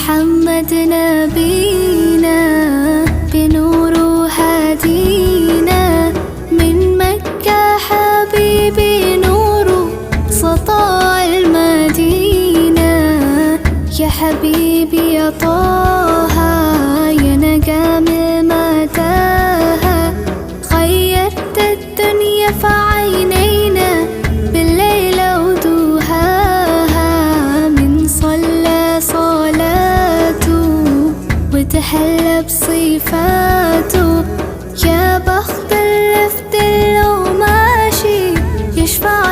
محمد نبينا بنور هدينا، من مكة حبيبي نور سطاع المدينة. يا حبيبي يا طه يا نجم متاهة، غيرت الدنيا في عينينا بالليل ودوهاها. من صلى صلاته وتحلى بصفاته، يا بخت اللي في دله ماشي يشفع